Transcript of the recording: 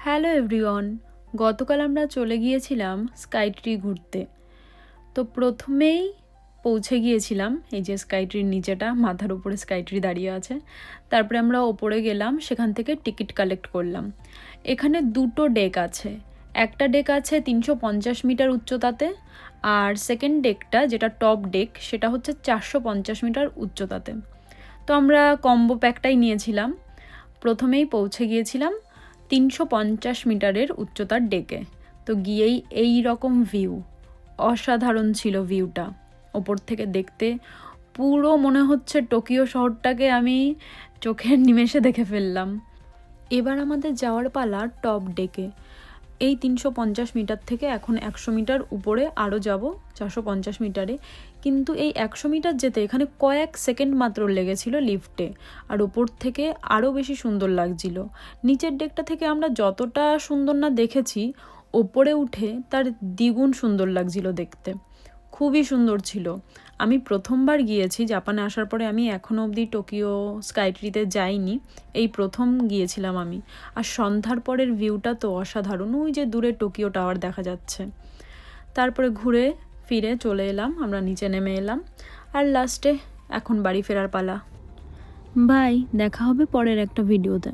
Hello everyone, গতকাল আমরা চলে গিয়েছিলাম স্কাইট্রি ঘুরতে। তো প্রথমেই পৌঁছে গিয়েছিলাম এই যে স্কাইট্রির নিচেটা, মাথার উপরে স্কাইট্রি দাঁড়িয়ে আছে। তারপরে আমরা ওপরে গেলাম, সেখান থেকে টিকিট কালেক্ট করলাম। এখানে দুটো ডেক আছে, একটা ডেক আছে 350 মিটার উচ্চতাতে, আর সেকেন্ড ডেকটা যেটা টপ ডেক সেটা হচ্ছে 450 মিটার উচ্চতাতে। তো আমরা কম্বো প্যাকটাই নিয়েছিলাম। প্রথমেই পৌঁছে গিয়েছিলাম 350 মিটারের উচ্চতার ডেকে। তো গিয়েই এই রকম ভিউ, অসাধারণ ছিল ভিউটা। ওপর থেকে দেখতে পুরো মনে হচ্ছে টোকিও শহরটাকে আমি চোখের নিমেষে দেখে ফেললাম। এবার আমাদের যাওয়ার পালা টপ ডেকে। এই 350 মিটার থেকে এখন 100 মিটার উপরে আরও যাব, 450 মিটারে। কিন্তু এই 100 মিটার যেতে এখানে কয়েক সেকেন্ড মাত্র লেগেছিল লিফটে, আর ওপর থেকে আরও বেশি সুন্দর লাগছিল। নিচের ডেকটা থেকে আমরা যতটা সুন্দর না দেখেছি, ওপরে উঠে তার দ্বিগুণ সুন্দর লাগছিল দেখতে। খুবই সুন্দর ছিল। আমি প্রথমবার গিয়েছি জাপানে আসার পরে, আমি এখনও অবধি টোকিও স্কাইট্রিতে যাইনি, এই প্রথম গিয়েছিলাম আমি। আর সন্ধ্যার পরের ভিউটা তো অসাধারণ, ওই যে দূরে টোকিও টাওয়ার দেখা যাচ্ছে। তারপরে ঘুরে ফিরে চলে এলাম, আমরা নিচে নেমে এলাম, আর লাস্টে এখন বাড়ি ফেরার পালা। বাই, দেখা হবে পরের একটা ভিডিওতে।